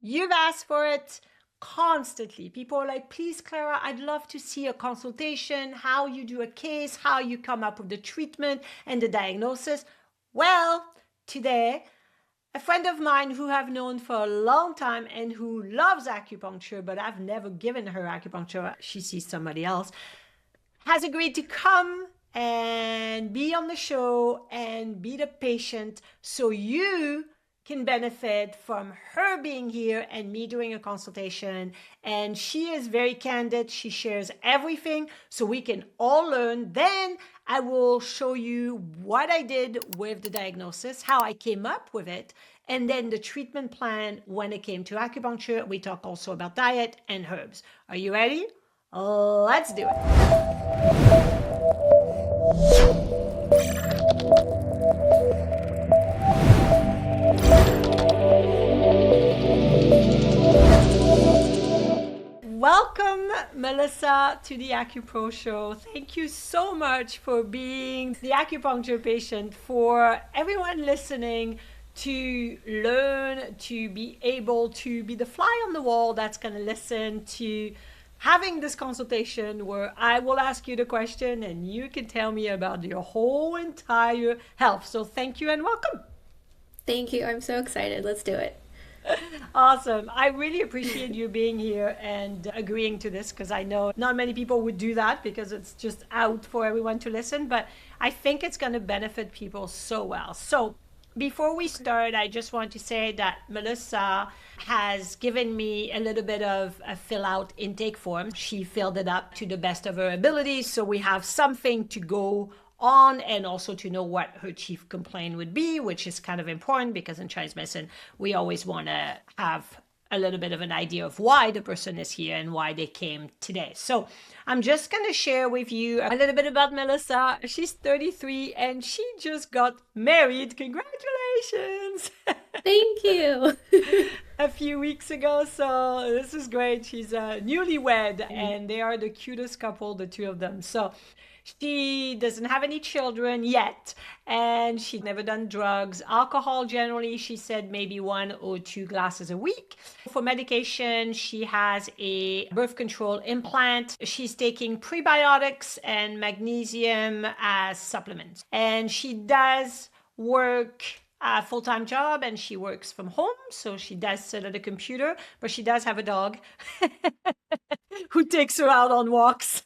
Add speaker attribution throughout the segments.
Speaker 1: You've asked for it constantly. People are like, please, Clara, I'd love to see a consultation, how you do a case, how you come up with the treatment and the diagnosis. Well, today, a friend of mine who I've known for a long time and who loves acupuncture, but I've never given her acupuncture, she sees somebody else, has agreed to come and be on the show and be the patient so you can benefit from her being here and me doing a consultation. And she is very candid. She shares everything so we can all learn. Then I will show you what I did with the diagnosis, how I came up with it, and then the treatment plan when it came to acupuncture. We talk also about diet and herbs. Are you ready? Let's do it. Welcome, Melissa, to the AcuPro Show. Thank you so much for being the acupuncture patient. For everyone listening, to learn, to be able to be the fly on the wall that's going to listen to having this consultation where I will ask you the question and you can tell me about your whole entire health. So thank you and welcome.
Speaker 2: Thank you. I'm so excited. Let's do it.
Speaker 1: Awesome. I really appreciate you being here and agreeing to this because I know not many people would do that because it's just out for everyone to listen, but I think it's going to benefit people so well. So before we start, I just want to say that Melissa has given me a little bit of a fill out intake form. She filled it up to the best of her abilities. So we have something to go on and also to know what her chief complaint would be, which is kind of important because in Chinese medicine, we always want to have a little bit of an idea of why the person is here and why they came today. So I'm just going to share with you a little bit about Melissa. She's 33 and she just got married. Congratulations!
Speaker 2: Thank you.
Speaker 1: A few weeks ago. So this is great. She's newlywed and they are the cutest couple, the two of them. So she doesn't have any children yet, and she's never done drugs. Alcohol, generally, she said maybe 1 or 2 glasses a week. For medication, she has a birth control implant. She's taking prebiotics and magnesium as supplements. And she does work a full-time job and she works from home. So she does sit at a computer, but she does have a dog who takes her out on walks.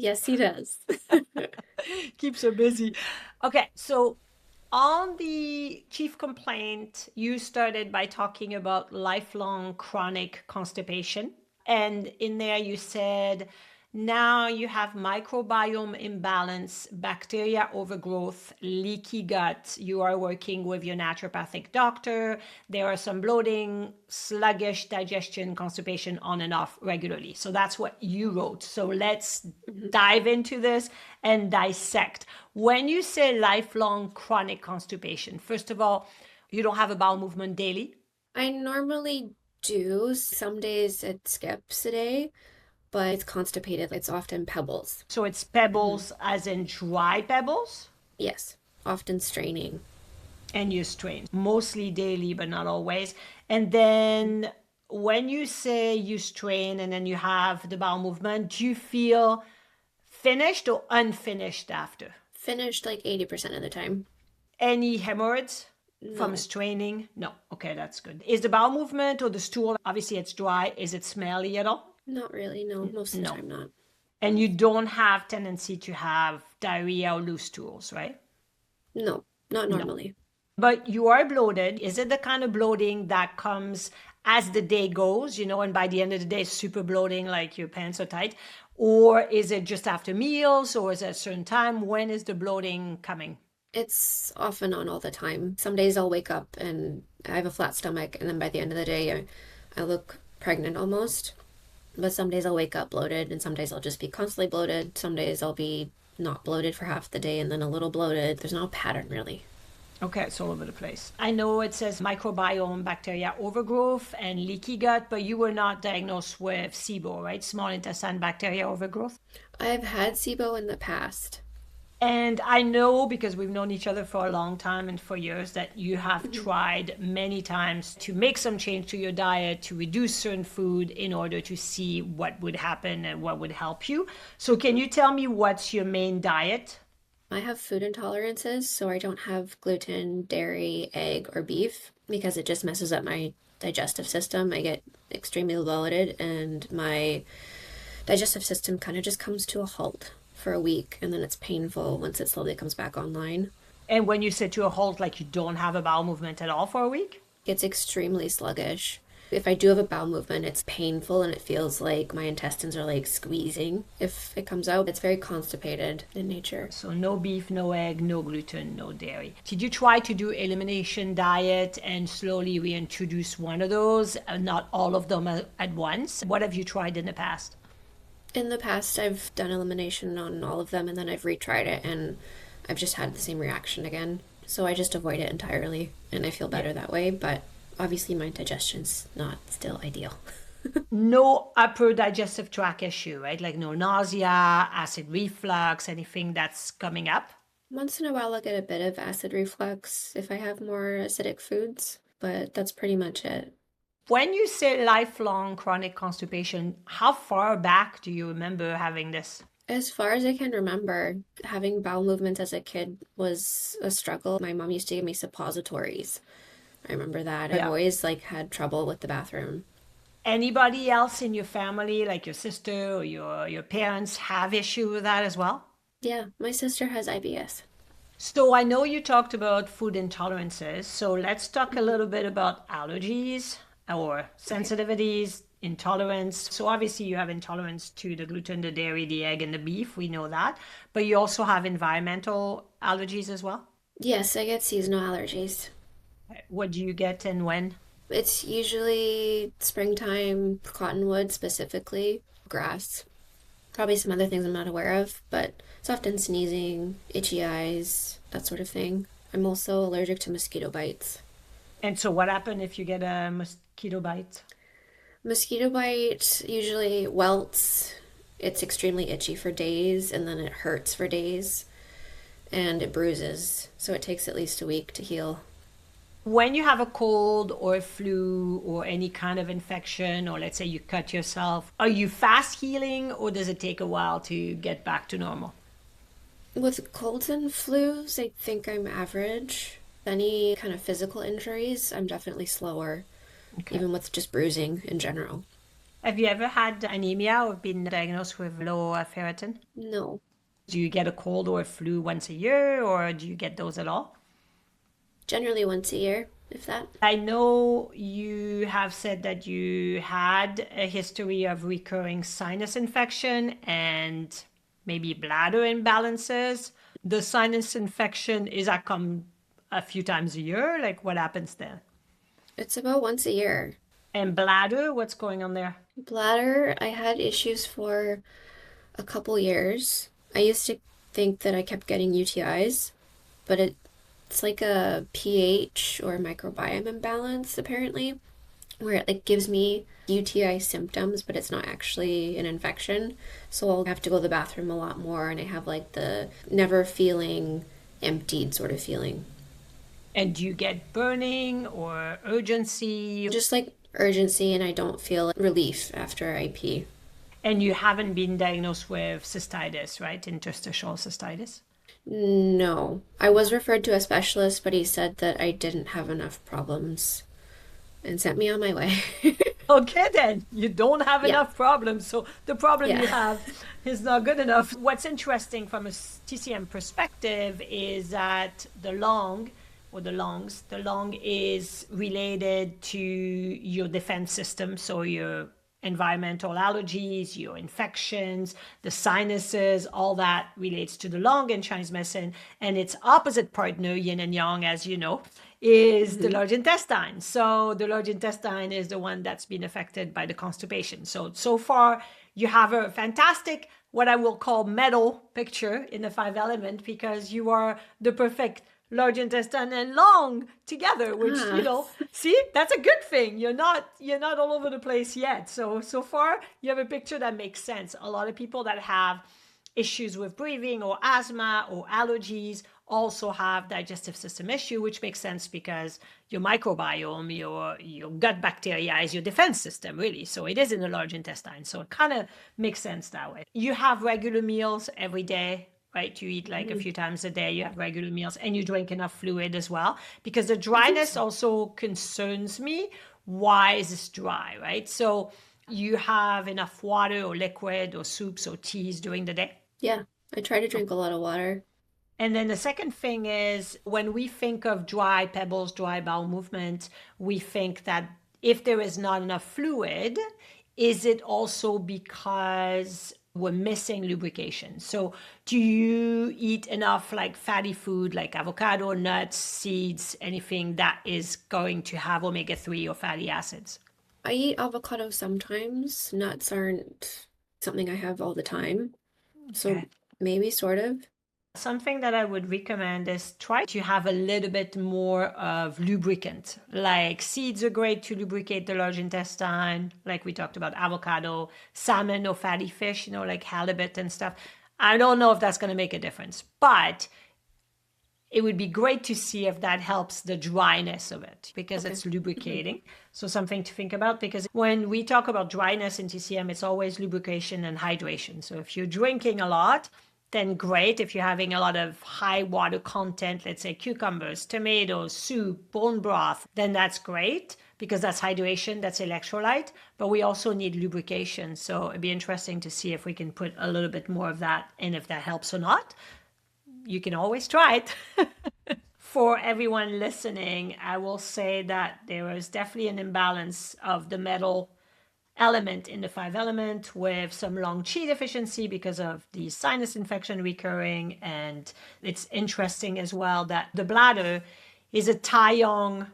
Speaker 2: Yes, he does.
Speaker 1: Keeps her busy. Okay, so on the chief complaint, you started by talking about lifelong chronic constipation. And in there you said, now you have microbiome imbalance, bacteria overgrowth, leaky gut. You are working with your naturopathic doctor. There are some bloating, sluggish digestion, constipation on and off regularly. So that's what you wrote. So let's dive into this and dissect. When you say lifelong chronic constipation, first of all, you don't have a bowel movement daily?
Speaker 2: I normally do. Some days it skips a day, but it's constipated. It's often pebbles.
Speaker 1: So it's pebbles as in dry pebbles?
Speaker 2: Yes, often straining.
Speaker 1: And you strain, mostly daily, but not always. And then when you say you strain and then you have the bowel movement, do you feel finished or unfinished after?
Speaker 2: Finished like 80% of the time.
Speaker 1: Any hemorrhoids from
Speaker 2: No.
Speaker 1: straining? No. Okay, that's good. Is the bowel movement or the stool, obviously it's dry, is it smelly at all?
Speaker 2: Not really. No, most of the
Speaker 1: No.
Speaker 2: time not.
Speaker 1: And you don't have tendency to have diarrhea or loose stools, right?
Speaker 2: No, not normally.
Speaker 1: But you are bloated. Is it the kind of bloating that comes as the day goes, and by the end of the day, super bloating, like your pants are tight? Or is it just after meals, or is it a certain time? When is the bloating coming?
Speaker 2: It's off and on all the time. Some days I'll wake up and I have a flat stomach, and then by the end of the day, I look pregnant almost. But some days I'll wake up bloated, and some days I'll just be constantly bloated. Some days I'll be not bloated for half the day and then a little bloated. There's no pattern really.
Speaker 1: Okay, it's all over the place. I know it says microbiome bacteria overgrowth and leaky gut, but you were not diagnosed with SIBO, right? Small intestine bacteria overgrowth.
Speaker 2: I've had SIBO in the past.
Speaker 1: And I know because we've known each other for a long time and for years that you have
Speaker 2: Mhm.
Speaker 1: tried many times to make some change to your diet, to reduce certain food in order to see what would happen and what would help you. So, can you tell me what's your main diet?
Speaker 2: I have food intolerances, so I don't have gluten, dairy, egg, or beef because it just messes up my digestive system. I get extremely bloated, and my digestive system kind of just comes to a halt for a week, and then it's painful once it slowly comes back online.
Speaker 1: And when you sit to a halt, like you don't have a bowel movement at all for a week?
Speaker 2: It's extremely sluggish. If I do have a bowel movement, it's painful and it feels like my intestines are like squeezing. If it comes out, it's very constipated in nature.
Speaker 1: So no beef, no egg, no gluten, no dairy. Did you try to do elimination diet and slowly reintroduce one of those, not all of them at once? What have you tried in the past?
Speaker 2: In the past, I've done elimination on all of them and then I've retried it and I've just had the same reaction again. So I just avoid it entirely and I feel better that way, but obviously my digestion's not still ideal.
Speaker 1: No upper digestive tract issue, right? Like no nausea, acid reflux, anything that's coming up?
Speaker 2: Once in a while, I'll get a bit of acid reflux if I have more acidic foods, but that's pretty much it.
Speaker 1: When you say lifelong chronic constipation, how far back do you remember having this?
Speaker 2: As far as I can remember, having bowel movements as a kid was a struggle. My mom used to give me suppositories. I remember that. I've
Speaker 1: Yeah.
Speaker 2: always like had trouble with the bathroom.
Speaker 1: Anybody else in your family, like your sister or your parents, have issue with that as well?
Speaker 2: Yeah, my sister has IBS.
Speaker 1: So I know you talked about food intolerances. So let's talk a little bit about allergies or
Speaker 2: Okay.
Speaker 1: sensitivities, intolerance. So obviously you have intolerance to the gluten, the dairy, the egg, and the beef. We know that. But you also have environmental allergies as well.
Speaker 2: Yes, I get seasonal allergies.
Speaker 1: What do you get and when?
Speaker 2: It's usually springtime, cottonwood specifically, grass. Probably some other things I'm not aware of, but it's often sneezing, itchy eyes, that sort of thing. I'm also allergic to mosquito bites.
Speaker 1: And so what happens if you get a mosquito bite?
Speaker 2: Mosquito bite usually welts. It's extremely itchy for days, and then it hurts for days, and it bruises. So it takes at least a week to heal.
Speaker 1: When you have a cold or a flu or any kind of infection, or let's say you cut yourself, are you fast healing or does it take a while to get back to normal?
Speaker 2: With colds and flus, I think I'm average. Any kind of physical injuries, I'm definitely slower,
Speaker 1: Okay.
Speaker 2: even with just bruising in general.
Speaker 1: Have you ever had anemia or been diagnosed with low ferritin?
Speaker 2: No,
Speaker 1: Do you get a cold or a flu once a year or do you get those at all?
Speaker 2: generally once a year, if that.
Speaker 1: I know you have said that you had a history of recurring sinus infection and maybe bladder imbalances. The sinus infection, is that come a few times a year? Like what happens there?
Speaker 2: It's about once a year.
Speaker 1: And bladder, what's going on there?
Speaker 2: Bladder, I had issues for a couple years. I used to think that I kept getting UTIs, but it's like a pH or microbiome imbalance apparently, where it like gives me UTI symptoms, but it's not actually an infection. So I'll have to go to the bathroom a lot more, and I have like the never feeling emptied sort of feeling.
Speaker 1: And do you get burning or urgency?
Speaker 2: Just like urgency, and I don't feel relief after I pee.
Speaker 1: And you haven't been diagnosed with cystitis, right? Interstitial cystitis?
Speaker 2: No. I was referred to a specialist, but he said that I didn't have enough problems and sent me on my way.
Speaker 1: Okay, then you don't have
Speaker 2: Yeah.
Speaker 1: enough problems. So the problem you
Speaker 2: Yeah.
Speaker 1: have is not good enough. What's interesting from a TCM perspective is that the lung or the lung is related to your defense system. So your environmental allergies, your infections, the sinuses, all that relates to the lung in Chinese medicine. And its opposite partner, yin and yang, as you know, is the
Speaker 2: Hmm.
Speaker 1: large intestine. So the large intestine is the one that's been affected by the constipation. So far, you have a fantastic, what I will call metal picture in the five element because you are the perfect large intestine and lung together, which,
Speaker 2: Ah.
Speaker 1: see, that's a good thing. You're not all over the place yet. So far you have a picture that makes sense. A lot of people that have issues with breathing or asthma or allergies also have digestive system issue, which makes sense because your microbiome, your gut bacteria is your defense system, really. So it is in the large intestine. So it kind of makes sense that way. You have regular meals every day, right? You eat like a few times a day, you have regular meals, and you drink enough fluid as well, because the
Speaker 2: I think
Speaker 1: dryness
Speaker 2: so.
Speaker 1: also concerns me. Why is this dry, right? So you have enough water or liquid or soups or teas during the day.
Speaker 2: Yeah, I try to drink a lot of water.
Speaker 1: And then the second thing is when we think of dry pebbles, dry bowel movement, we think that if there is not enough fluid, is it also because we're missing lubrication? So do you eat enough like fatty food like avocado, nuts, seeds, anything that is going to have omega-3 or fatty acids?
Speaker 2: I eat avocado sometimes. Nuts aren't something I have all the time. So
Speaker 1: Okay.
Speaker 2: maybe sort of.
Speaker 1: Something that I would recommend is try to have a little bit more of lubricant. Like seeds are great to lubricate the large intestine, like we talked about avocado, salmon or fatty fish, like halibut and stuff. I don't know if that's going to make a difference, but it would be great to see if that helps the dryness of it because
Speaker 2: Okay.
Speaker 1: it's lubricating. So something to think about, because when we talk about dryness in TCM, it's always lubrication and hydration. So if you're drinking a lot, then great. If you're having a lot of high water content, let's say cucumbers, tomatoes, soup, bone broth, then that's great because that's hydration, that's electrolyte. But we also need lubrication. So it'd be interesting to see if we can put a little bit more of that and if that helps or not. You can always try it. For everyone listening, I will say that there is definitely an imbalance of the metal element in the five element with some long qi deficiency because of the sinus infection recurring. And it's interesting as well that the bladder is a Tai-Yang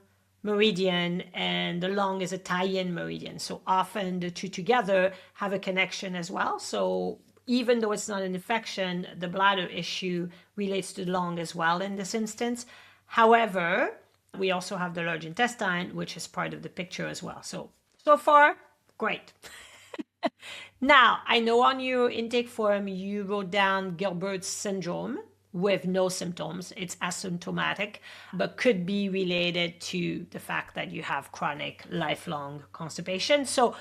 Speaker 1: meridian and the lung is a Tai-Yin meridian. So often the two together have a connection as well. So even though it's not an infection, the bladder issue relates to the lung as well in this instance. However, we also have the large intestine, which is part of the picture as well. So far, great. Now, I know on your intake form you wrote down Gilbert's syndrome with no symptoms. It's asymptomatic, but could be related to the fact that you have chronic, lifelong constipation. So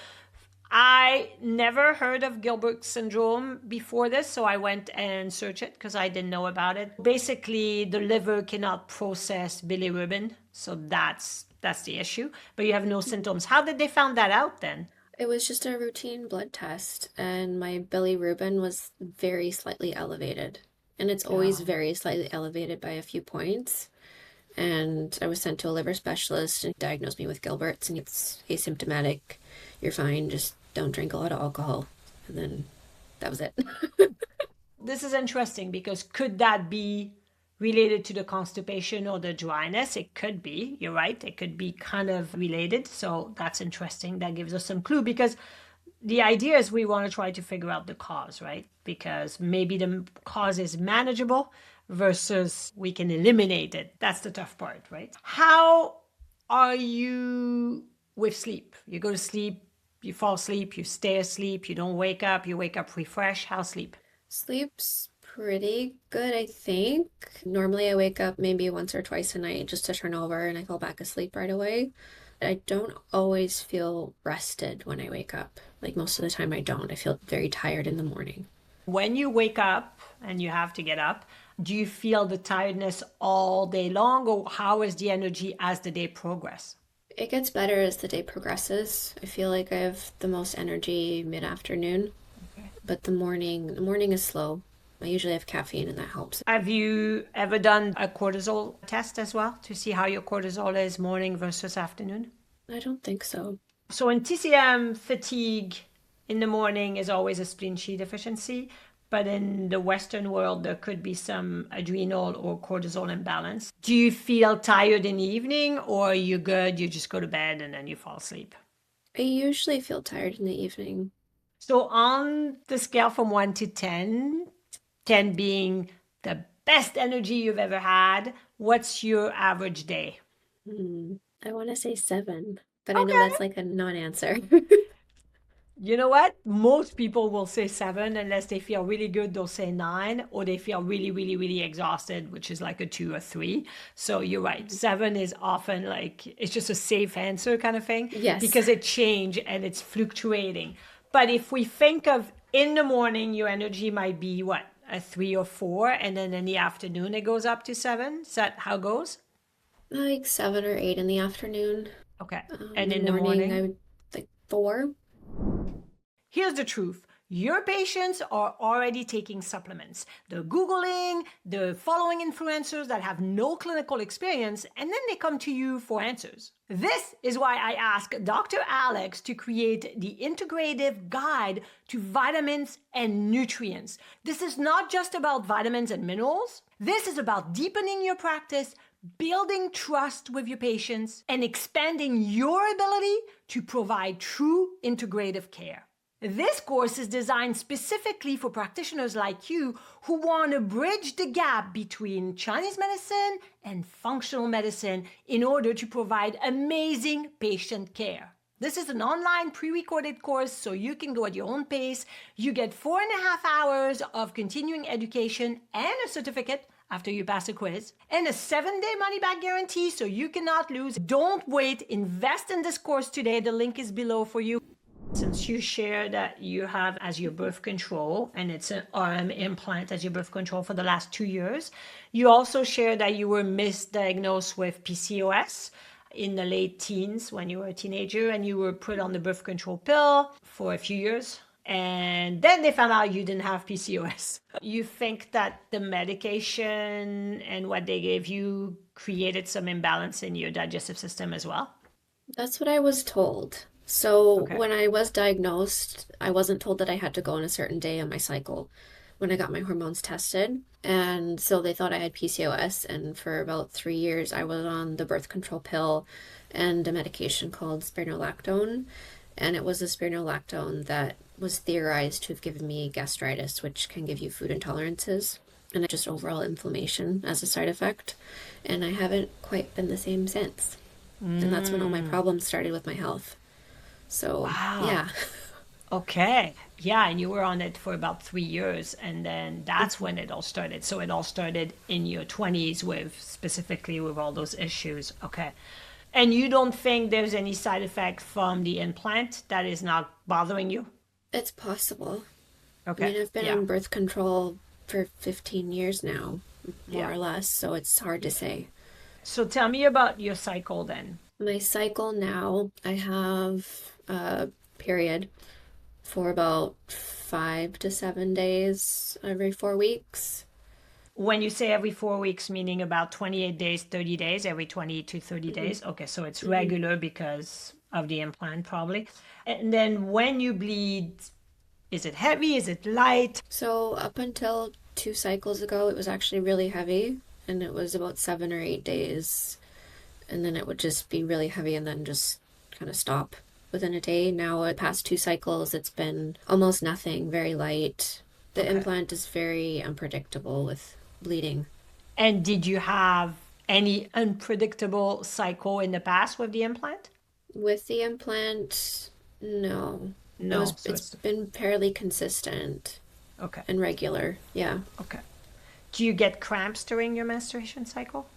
Speaker 1: I never heard of Gilbert syndrome before this, so I went and searched it because I didn't know about it. Basically, the liver cannot process bilirubin, so that's the issue. But you have no symptoms. How did they found that out then?
Speaker 2: It was just a routine blood test, and my bilirubin was very slightly elevated. And it's always
Speaker 1: Oh.
Speaker 2: very slightly elevated by a few points. And I was sent to a liver specialist and diagnosed me with Gilbert's, and it's asymptomatic. You're fine, just don't drink a lot of alcohol. And then that was it.
Speaker 1: This is interesting because could that be related to the constipation or the dryness? It could be. You're right. It could be kind of related. So that's interesting. That gives us some clue because the idea is we want to try to figure out the cause, right? Because maybe the cause is manageable versus we can eliminate it. That's the tough part, right? How are you with sleep? You go to sleep, you fall asleep, you stay asleep, you don't wake up, you wake up refreshed. How's sleep?
Speaker 2: Sleep's pretty good, I think. Normally, I wake up maybe once or twice a night just to turn over and I fall back asleep right away. I don't always feel rested when I wake up. Like most of the time, I don't. I feel very tired in the morning.
Speaker 1: When you wake up and you have to get up, do you feel the tiredness all day long, or how is the energy as the day progress?
Speaker 2: It gets better as the day progresses. I feel like I have the most energy mid-afternoon, but the morning is slow. I usually have caffeine and that helps.
Speaker 1: Have you ever done a cortisol test as well to see how your cortisol is morning versus afternoon?
Speaker 2: I don't think so.
Speaker 1: So in TCM, fatigue in the morning is always a spleen chi deficiency, but in the Western world, there could be some adrenal or cortisol imbalance. Do you feel tired in the evening, or are you good? You just go to bed and then you fall asleep?
Speaker 2: I usually feel tired in the evening.
Speaker 1: So on the scale from 1 to 10, 10 being the best energy you've ever had, what's your average day?
Speaker 2: I want to say 7, but I know
Speaker 1: Okay.
Speaker 2: that's like a non-answer.
Speaker 1: You know what? Most people will say 7 unless they feel really good, they'll say 9, or they feel really, really, really exhausted, which is like a 2 or 3. So you're right. 7 is often like, it's just a safe answer kind of thing
Speaker 2: Yes.
Speaker 1: because it change and it's fluctuating. But if we think of in the morning, your energy might be what? A 3 or 4, and then in the afternoon it goes up to 7. Is that how it goes?
Speaker 2: Like 7 or 8 in the afternoon.
Speaker 1: Okay.
Speaker 2: In
Speaker 1: And
Speaker 2: the
Speaker 1: in the
Speaker 2: morning, I
Speaker 1: morning?
Speaker 2: would like 4.
Speaker 1: Here's the truth. Your patients are already taking supplements. They're Googling, they're following influencers that have no clinical experience, and then they come to you for answers. This is why I asked Dr. Alex to create the integrative guide to vitamins and nutrients. This is not just about vitamins and minerals. This is about deepening your practice, building trust with your patients, and expanding your ability to provide true integrative care. This course is designed specifically for practitioners like you who want to bridge the gap between Chinese medicine and functional medicine in order to provide amazing patient care. This is an online pre-recorded course, so you can go at your own pace. You get 4.5 hours of continuing education and a certificate after you pass a quiz, and a 7-day money-back guarantee, so you cannot lose. Don't wait. Invest in this course today. The link is below for you. Since you share that you have as your birth control, and it's an RM implant as your birth control for the last 2 years, you also share that you were misdiagnosed with PCOS in the late teens when you were a teenager, and you were put on the birth control pill for a few years. And then they found out you didn't have PCOS. You think that the medication and what they gave you created some imbalance in your digestive system as well?
Speaker 2: That's what I was told. So
Speaker 1: Okay.
Speaker 2: when I was diagnosed, I wasn't told that I had to go on a certain day on my cycle when I got my hormones tested. And so they thought I had PCOS. And for about 3 years, I was on the birth control pill and a medication called spironolactone. And it was the spironolactone that was theorized to have given me gastritis, which can give you food intolerances and just overall inflammation as a side effect. And I haven't quite been the same since. And that's when all my problems started with my health. So,
Speaker 1: Wow.
Speaker 2: yeah.
Speaker 1: Okay. Yeah, and you were on it for about 3 years, and then that's when it all started. So it all started in your 20s with specifically with all those issues. Okay. And you don't think there's any side effect from the implant that is not bothering you?
Speaker 2: It's possible. I
Speaker 1: Okay.
Speaker 2: mean, I've been
Speaker 1: Yeah.
Speaker 2: on birth control for 15 years now, more
Speaker 1: Yeah.
Speaker 2: or less, so it's hard to say.
Speaker 1: So tell me about your cycle then.
Speaker 2: My cycle now, I have a period for about 5 to 7 days every 4 weeks.
Speaker 1: When you say every 4 weeks, meaning about 28 days, 30 days, every 20 to 30
Speaker 2: hmm
Speaker 1: days. Okay, so it's
Speaker 2: hmm
Speaker 1: regular because of the implant, probably. And then when you bleed, is it heavy? Is it light?
Speaker 2: So up until 2 cycles ago, it was actually really heavy, and it was about 7 or 8 days, and then it would just be really heavy and then just kind of stop within a day. Now, at past 2 cycles, it's been almost nothing, very light. The
Speaker 1: Okay.
Speaker 2: implant is very unpredictable with bleeding.
Speaker 1: And did you have any unpredictable cycle in the past with the implant?
Speaker 2: With the implant, no.
Speaker 1: No, so
Speaker 2: It's
Speaker 1: it's
Speaker 2: been fairly consistent
Speaker 1: okay.
Speaker 2: and regular. Yeah.
Speaker 1: Okay. Do you get cramps during your menstruation cycle?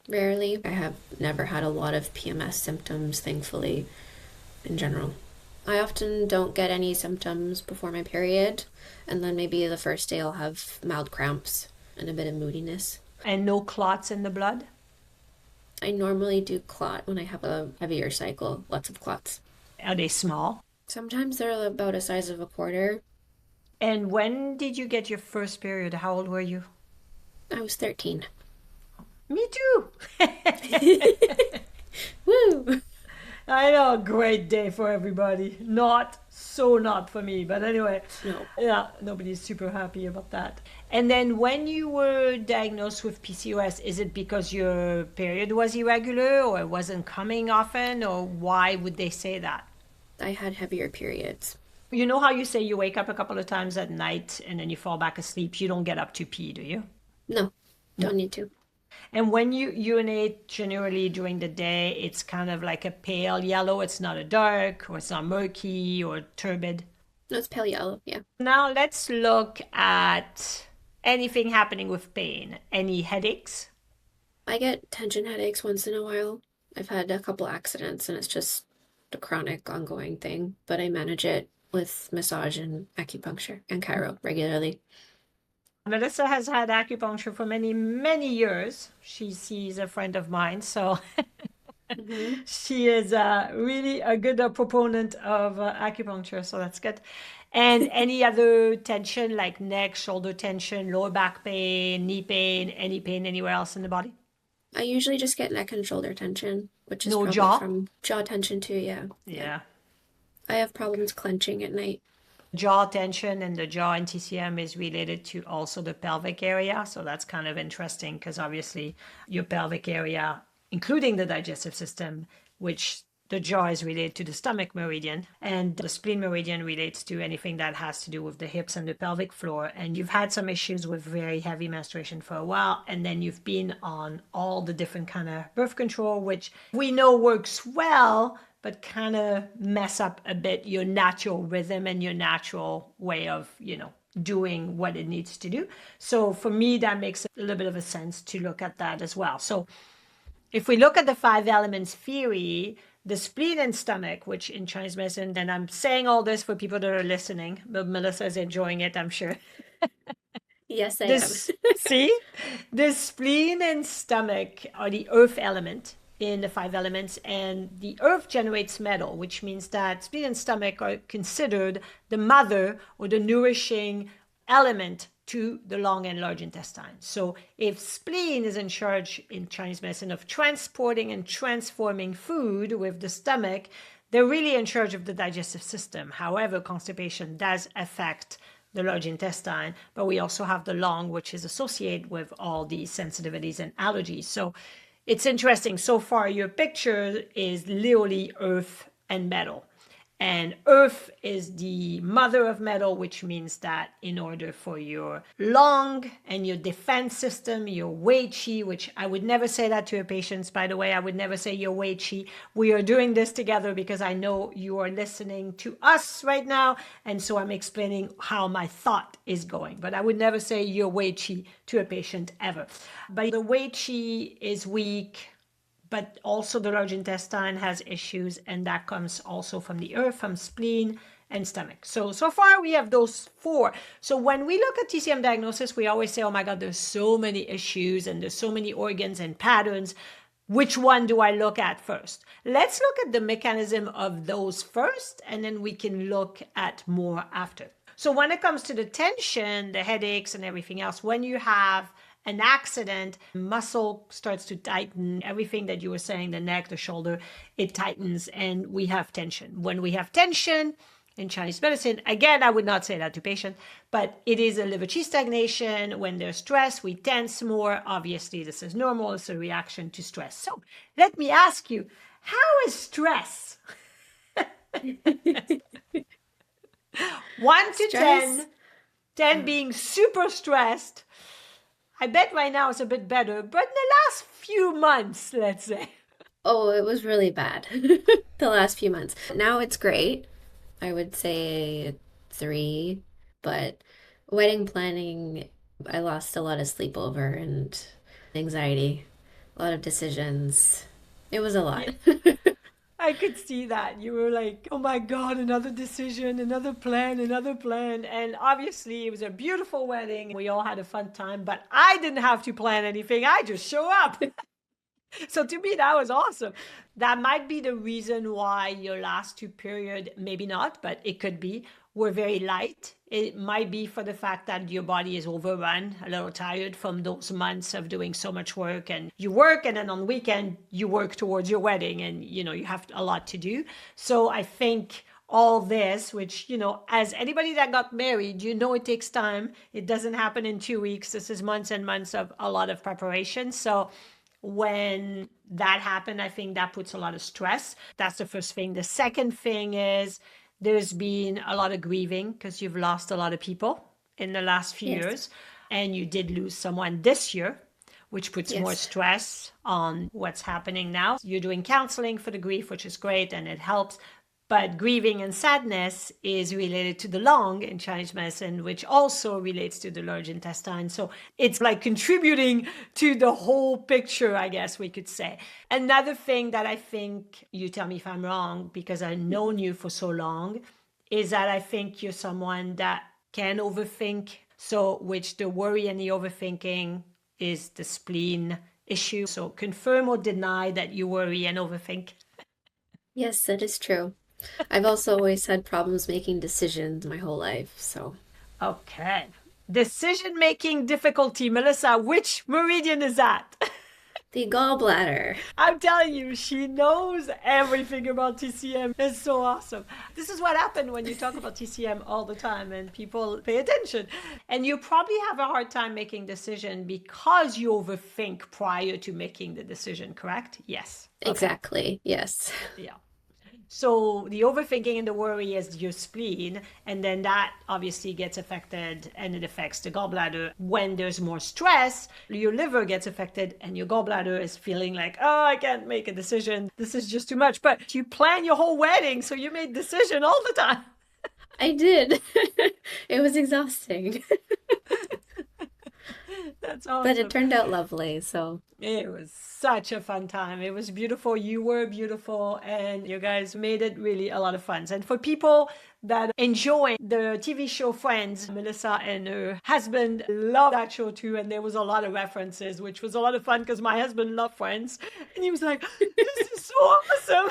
Speaker 2: Rarely. I have never had a lot of PMS symptoms, thankfully, in general. I often don't get any symptoms before my period, and then maybe the first day I'll have mild cramps and a bit of moodiness.
Speaker 1: And no clots in the blood?
Speaker 2: I normally do clot when I have a heavier cycle, lots of clots.
Speaker 1: Are they small?
Speaker 2: Sometimes they're about the size of a quarter.
Speaker 1: And when did you get your first period? How old were you?
Speaker 2: I was 13.
Speaker 1: Me too.
Speaker 2: Woo!
Speaker 1: I know, a great day for everybody. Not for me, but anyway,
Speaker 2: No.
Speaker 1: yeah, nobody's super happy about that. And then when you were diagnosed with PCOS, is it because your period was irregular or it wasn't coming often, or why would they say that?
Speaker 2: I had heavier periods.
Speaker 1: You know how you say you wake up a couple of times at night and then you fall back asleep? You don't get up to pee, do you?
Speaker 2: No,
Speaker 1: No.
Speaker 2: don't need to.
Speaker 1: And when you urinate generally during the day, it's kind of like a pale yellow. It's not a dark, or it's not murky or turbid.
Speaker 2: No, it's pale yellow. Yeah.
Speaker 1: Now let's look at anything happening with pain. Any headaches?
Speaker 2: I get tension headaches once in a while. I've had a couple accidents and it's just a chronic, ongoing thing, but I manage it with massage and acupuncture and chiro regularly.
Speaker 1: Melissa has had acupuncture for many, many years. She's a friend of mine, so
Speaker 2: Hmm.
Speaker 1: she is really a good proponent of acupuncture, so that's good. And any other tension like neck, shoulder tension, lower back pain, knee pain, any pain anywhere else in the body?
Speaker 2: I usually just get neck and shoulder tension, which is
Speaker 1: No
Speaker 2: probably
Speaker 1: jaw?
Speaker 2: from jaw tension too. Yeah. Yeah.
Speaker 1: Yeah.
Speaker 2: I have problems clenching at night.
Speaker 1: Jaw tension and the jaw in TCM is related to also the pelvic area. So that's kind of interesting because obviously your pelvic area, including the digestive system, which the jaw is related to the stomach meridian, and the spleen meridian relates to anything that has to do with the hips and the pelvic floor. And you've had some issues with very heavy menstruation for a while, and then you've been on all the different kind of birth control, which we know works well, but kind of mess up a bit your natural rhythm and your natural way of, doing what it needs to do. So for me, that makes a little bit of a sense to look at that as well. So if we look at the five elements theory, the spleen and stomach, which in Chinese medicine, and I'm saying all this for people that are listening, but Melissa is enjoying it, I'm sure.
Speaker 2: Yes, I am.
Speaker 1: This, see, the spleen and stomach are the earth element in the five elements, and the earth generates metal, which means that spleen and stomach are considered the mother or the nourishing element to the long and large intestine. So if spleen is in charge in Chinese medicine of transporting and transforming food with the stomach, they're really in charge of the digestive system. However, constipation does affect the large intestine, but we also have the lung, which is associated with all these sensitivities and allergies. So it's interesting. So far, your picture is literally earth and metal. And earth is the mother of metal, which means that in order for your lung and your defense system, your wei qi, which I would never say that to a patient, by the way, I would never say your wei qi. We are doing this together because I know you are listening to us right now. And so I'm explaining how my thought is going. But I would never say your wei qi to a patient ever. But the wei qi is weak, but also the large intestine has issues, and that comes also from the earth, from spleen and stomach. So far we have those four. So when we look at TCM diagnosis, we always say, oh my God, there's so many issues and there's so many organs and patterns. Which one do I look at first? Let's look at the mechanism of those first, and then we can look at more after. So when it comes to the tension, the headaches and everything else, when you have an accident, muscle starts to tighten, everything that you were saying, the neck, the shoulder, it tightens, and we have tension. When we have tension in Chinese medicine, again, I would not say that to patients, but it is a liver qi stagnation. When there's stress, we tense more. Obviously, this is normal. It's a reaction to stress. So let me ask you, how is stress? 1 to 10, 10 being super stressed. I bet right now it's a bit better, but in the last few months, let's say.
Speaker 2: Oh, it was really bad the last few months. Now it's great. I would say 3, but wedding planning, I lost a lot of sleep over and anxiety, a lot of decisions. It was a lot.
Speaker 1: I could see that. You were like, oh my God, another decision, another plan, another plan. And obviously, it was a beautiful wedding. We all had a fun time, but I didn't have to plan anything. I just show up. So to me, that was awesome. That might be the reason why your last two period, maybe not, but it could be, were very light. It might be for the fact that your body is overrun, a little tired from those months of doing so much work, and you work, and then on weekend you work towards your wedding, and you have a lot to do. So I think all this, which, as anybody that got married, it takes time. It doesn't happen in 2 weeks. This is months and months of a lot of preparation. So when that happened, I think that puts a lot of stress. That's the first thing. The second thing is there's been a lot of grieving because you've lost a lot of people in the last few
Speaker 2: Yes.
Speaker 1: years, and you did lose someone this year, which puts more
Speaker 2: Yes.
Speaker 1: stress on what's happening now. You're doing counseling for the grief, which is great and it helps. But grieving and sadness is related to the lung in Chinese medicine, which also relates to the large intestine. So it's like contributing to the whole picture, I guess we could say. Another thing that I think, you tell me if I'm wrong, because I've known you for so long, is that I think you're someone that can overthink. So, which the worry and the overthinking is the spleen issue. So, confirm or deny that you worry and overthink.
Speaker 2: Yes, that is true. I've also always had problems making decisions my whole life, so.
Speaker 1: Okay. Decision-making difficulty. Melissa, which meridian is that?
Speaker 2: The gallbladder.
Speaker 1: I'm telling you, she knows everything about TCM. It's so awesome. This is what happened when you talk about TCM all the time and people pay attention. And you probably have a hard time making decision because you overthink prior to making the decision, correct? Yes. Okay.
Speaker 2: Exactly, yes.
Speaker 1: Yeah. So the overthinking and the worry is your spleen, and then that obviously gets affected and it affects the gallbladder. When there's more stress, your liver gets affected and your gallbladder is feeling like, oh, I can't make a decision. This is just too much. But you plan your whole wedding, so you made decision all the time.
Speaker 2: I did. It was exhausting.
Speaker 1: That's awesome.
Speaker 2: But it turned out lovely, so.
Speaker 1: It was such a fun time. It was beautiful. You were beautiful, and you guys made it really a lot of fun. And for people that enjoy the TV show Friends, Melissa and her husband love that show too. And there was a lot of references, which was a lot of fun because my husband loved Friends. And he was like, this is so awesome.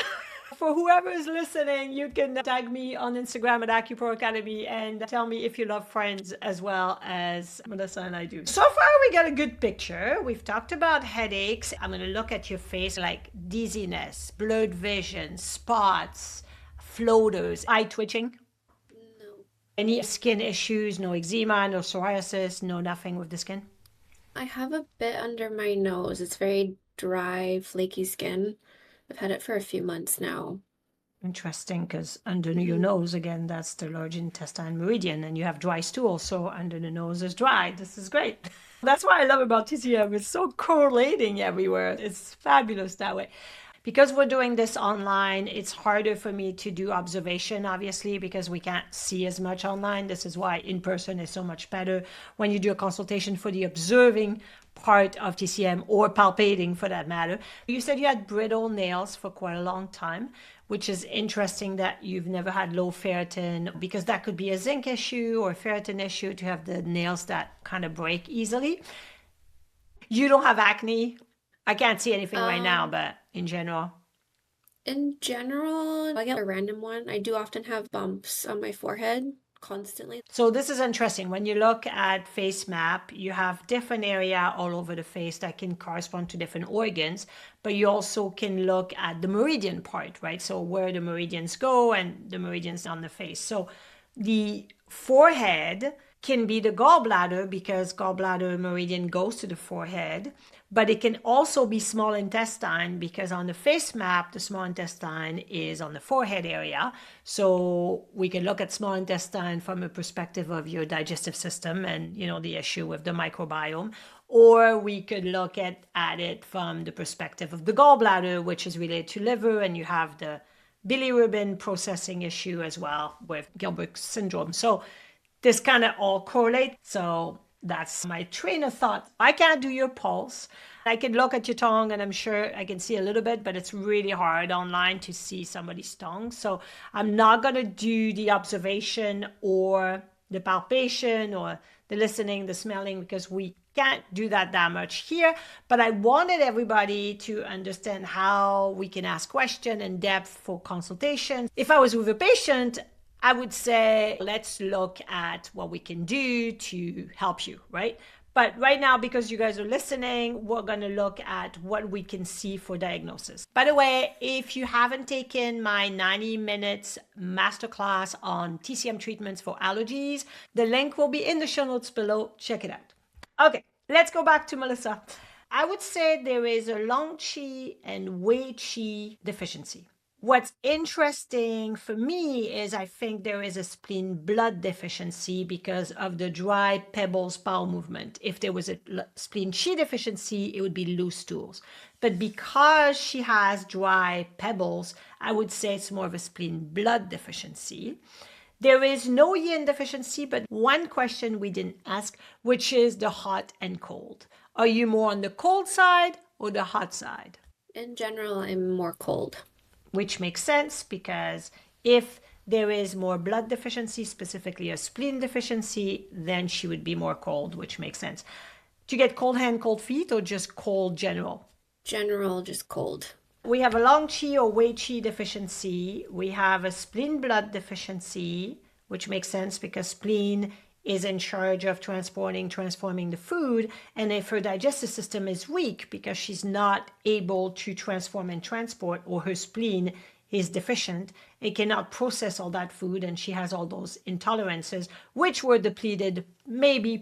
Speaker 1: For whoever is listening, you can tag me on Instagram at AcuPro Academy and tell me if you love Friends as well as Melissa and I do. So far, we got a good picture. We've talked about headaches. I'm going to look at your face like dizziness, blurred vision, spots, floaters, eye twitching.
Speaker 2: No.
Speaker 1: Any skin issues, no eczema, no psoriasis, no nothing with the skin?
Speaker 2: I have a bit under my nose. It's very dry, flaky skin. I've had it for a few months now.
Speaker 1: Interesting, because under your nose, again, that's the large intestine meridian, and you have dry stool, so under the nose is dry. This is great. That's what I love about TCM. It's so correlating everywhere. It's fabulous that way. Because we're doing this online, it's harder for me to do observation, obviously, because we can't see as much online. This is why in person is so much better when you do a consultation for the observing part of TCM or palpating for that matter. You said you had brittle nails for quite a long time, which is interesting that you've never had low ferritin, because that could be a zinc issue or a ferritin issue to have the nails that kind of break easily. You don't have acne. I can't see anything right now, but in general.
Speaker 2: In general, I get a random one. I do often have bumps on my forehead constantly.
Speaker 1: So this is interesting. When you look at face map, you have different area all over the face that can correspond to different organs, but you also can look at the meridian part, right? So where the meridians go and the meridians on the face. So the forehead can be the gallbladder because gallbladder meridian goes to the forehead, but it can also be small intestine because on the face map, the small intestine is on the forehead area. So we can look at small intestine from a perspective of your digestive system and, you know, the issue with the microbiome, or we could look at it from the perspective of the gallbladder, which is related to liver, and you have the bilirubin processing issue as well with Gilbert syndrome. So this kind of all correlate. So that's my train of thought. I can't do your pulse. I can look at your tongue and I'm sure I can see a little bit, but it's really hard online to see somebody's tongue. So I'm not going to do the observation or the palpation or the listening, the smelling, because we can't do that much here. But I wanted everybody to understand how we can ask questions in depth for consultation. If I was with a patient, I would say, let's look at what we can do to help you, right? But right now, because you guys are listening, we're going to look at what we can see for diagnosis. By the way, if you haven't taken my 90 minutes masterclass on TCM treatments for allergies, the link will be in the show notes below. Check it out. Okay, let's go back to Melissa. I would say there is a Long Qi and Wei Qi deficiency. What's interesting for me is I think there is a spleen blood deficiency because of the dry pebbles bowel movement. If there was a spleen chi deficiency, it would be loose stools. But because she has dry pebbles, I would say it's more of a spleen blood deficiency. There is no yin deficiency, but one question we didn't ask, which is the hot and cold. Are you more on the cold side or the hot side?
Speaker 2: In general, I'm more cold.
Speaker 1: Which makes sense because if there is more blood deficiency, specifically a spleen deficiency, then she would be more cold, which makes sense. Do you get cold hand, cold feet, or just cold general?
Speaker 2: General, just cold.
Speaker 1: We have a long qi or wei qi deficiency. We have a spleen blood deficiency, which makes sense because spleen is in charge of transforming the food. And if her digestive system is weak because she's not able to transform and transport, or her spleen is deficient, it cannot process all that food, and she has all those intolerances, which were depleted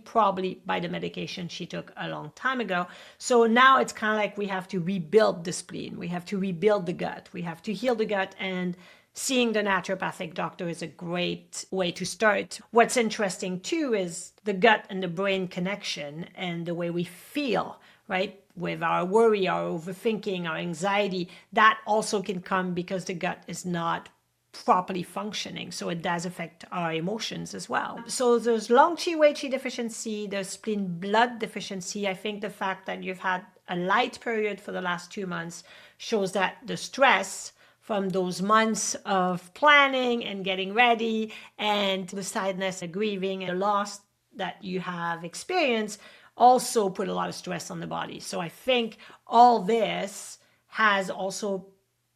Speaker 1: probably by the medication she took a long time ago. So now it's kind of like we have to rebuild the spleen. We have to rebuild the gut. We have to heal the gut, and seeing the naturopathic doctor is a great way to start. What's interesting too is the gut and the brain connection and the way we feel, right? With our worry, our overthinking, our anxiety, that also can come because the gut is not properly functioning. So it does affect our emotions as well. So there's long qi, wei qi deficiency, there's spleen blood deficiency. I think the fact that you've had a light period for the last 2 months shows that the stress from those months of planning and getting ready, and the sadness, the grieving, and the loss that you have experienced also put a lot of stress on the body. So I think all this has also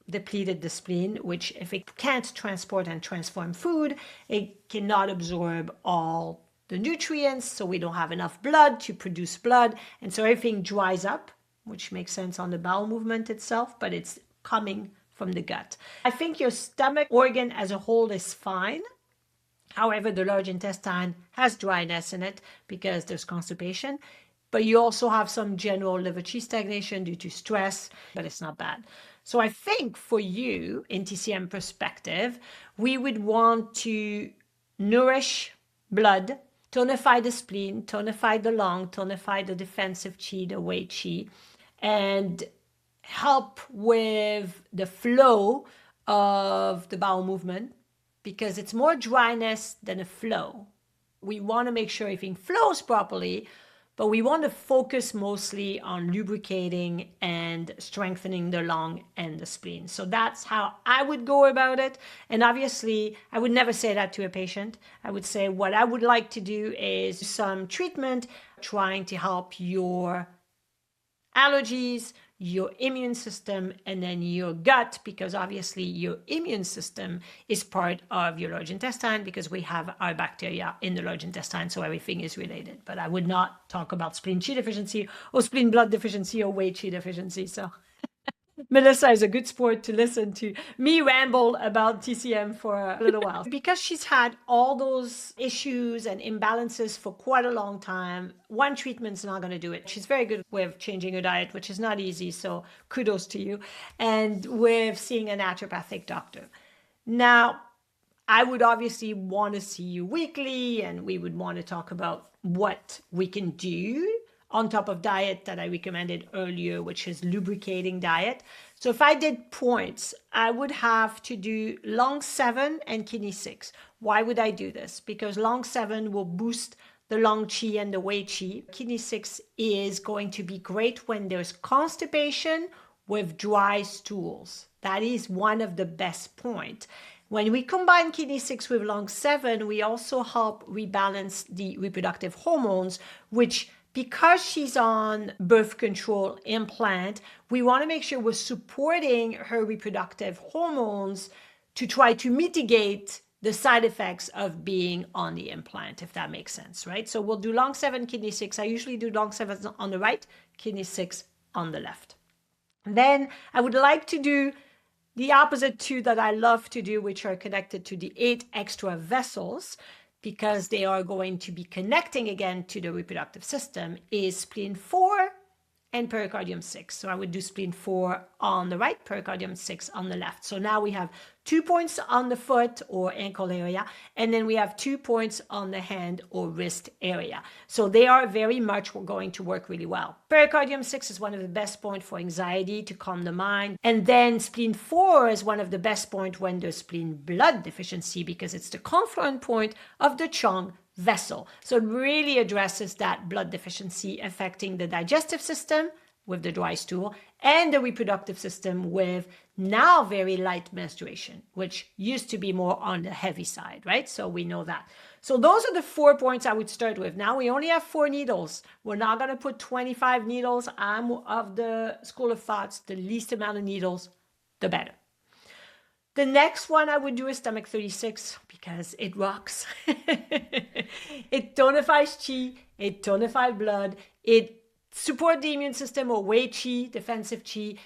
Speaker 1: depleted the spleen, which if it can't transport and transform food, it cannot absorb all the nutrients, so we don't have enough blood to produce blood, and so everything dries up, which makes sense on the bowel movement itself, but it's coming from the gut. I think your stomach organ as a whole is fine. However, the large intestine has dryness in it because there's constipation, but you also have some general liver qi stagnation due to stress, but it's not bad. So I think for you, in TCM perspective, we would want to nourish blood, tonify the spleen, tonify the lung, tonify the defensive qi, the wei qi, and help with the flow of the bowel movement, because it's more dryness than a flow. We want to make sure everything flows properly, but we want to focus mostly on lubricating and strengthening the lung and the spleen. So that's how I would go about it. And obviously, I would never say that to a patient. I would say what I would like to do is some treatment trying to help your allergies, your immune system, and then your gut, because obviously your immune system is part of your large intestine because we have our bacteria in the large intestine, so everything is related. But I would not talk about spleen qi deficiency or spleen blood deficiency or wei qi deficiency. So Melissa is a good sport to listen to me ramble about TCM for a little while. Because she's had all those issues and imbalances for quite a long time, one treatment's not going to do it. She's very good with changing her diet, which is not easy, so kudos to you, and with seeing a naturopathic doctor. Now, I would obviously want to see you weekly, and we would want to talk about what we can do on top of diet that I recommended earlier, which is lubricating diet. So if I did points, I would have to do long 7 and kidney 6. Why would I do this? Because long 7 will boost the long qi and the wei qi. Kidney 6 is going to be great when there's constipation with dry stools. That is one of the best points. When we combine kidney 6 with long 7, we also help rebalance the reproductive hormones, which, because she's on birth control implant, we want to make sure we're supporting her reproductive hormones to try to mitigate the side effects of being on the implant, if that makes sense, right? So we'll do long 7, kidney 6. I usually do long 7 on the right, kidney 6 on the left. Then I would like to do the opposite 2 that I love to do, which are connected to the 8 extra vessels, because they are going to be connecting again to the reproductive system, is spleen 4 and pericardium 6. So I would do spleen 4 on the right, pericardium 6 on the left. So now we have 2 points on the foot or ankle area, and then we have 2 points on the hand or wrist area. So they are very much going to work really well. Pericardium 6 is one of the best points for anxiety, to calm the mind. And then spleen 4 is one of the best points when there's spleen blood deficiency, because it's the confluent point of the Chong vessel. So it really addresses that blood deficiency affecting the digestive system with the dry stool and the reproductive system with now very light menstruation, which used to be more on the heavy side, right? So we know that. So those are the 4 points I would start with. Now we only have 4 needles. We're not going to put 25 needles. I'm of the school of thoughts, the least amount of needles, the better. The next one I would do is stomach 36 because it rocks. It tonifies qi, it tonifies blood, it supports the immune system or wei qi, defensive qi,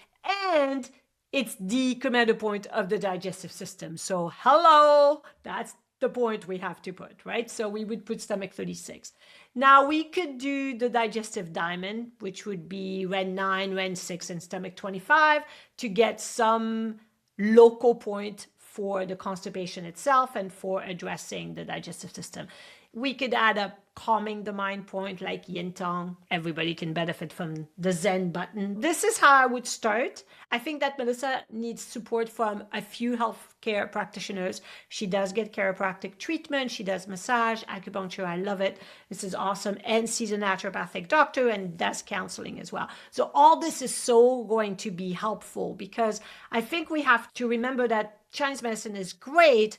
Speaker 1: and it's the commander point of the digestive system. So hello, that's the point we have to put, right? So we would put stomach 36. Now we could do the digestive diamond, which would be Ren 9, Ren 6, and stomach 25 to get some local point for the constipation itself and for addressing the digestive system. We could add a calming the mind point like yin tong. Everybody can benefit from the Zen button. This is how I would start. I think that Melissa needs support from a few healthcare practitioners. She does get chiropractic treatment. She does massage, acupuncture. I love it. This is awesome. And she's a naturopathic doctor and does counseling as well. So all this is so going to be helpful, because I think we have to remember that Chinese medicine is great,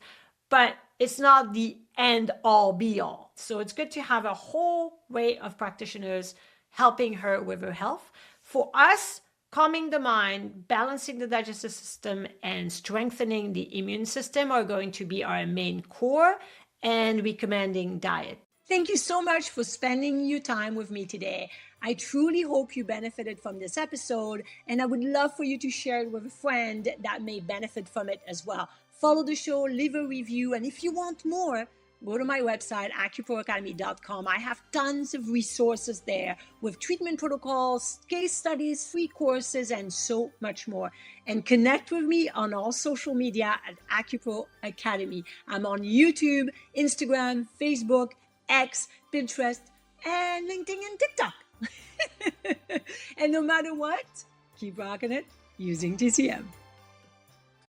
Speaker 1: but it's not the end all be all. So it's good to have a whole way of practitioners helping her with her health. For us, calming the mind, balancing the digestive system, and strengthening the immune system are going to be our main core, and recommending diet. Thank you so much for spending your time with me today. I truly hope you benefited from this episode, and I would love for you to share it with a friend that may benefit from it as well. Follow the show, leave a review, and if you want more, go to my website, acuproacademy.com. I have tons of resources there with treatment protocols, case studies, free courses, and so much more. And connect with me on all social media at Acupro Academy. I'm on YouTube, Instagram, Facebook, X, Pinterest, and LinkedIn and TikTok. And no matter what, keep rocking it using TCM.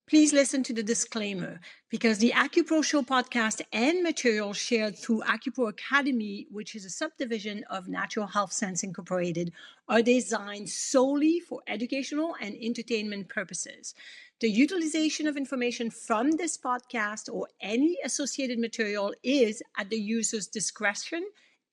Speaker 1: Please listen to the disclaimer, because the AcuPro Show podcast and material shared through AcuPro Academy, which is a subdivision of Natural Health Sense Incorporated, are designed solely for educational and entertainment purposes. The utilization of information from this podcast or any associated material is at the user's discretion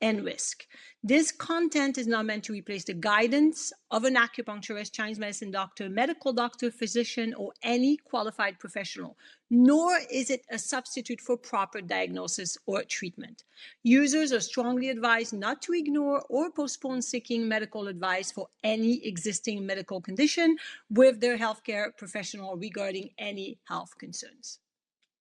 Speaker 1: and risk. This content is not meant to replace the guidance of an acupuncturist, Chinese medicine doctor, medical doctor, physician, or any qualified professional, nor is it a substitute for proper diagnosis or treatment. Users are strongly advised not to ignore or postpone seeking medical advice for any existing medical condition with their healthcare professional regarding any health concerns.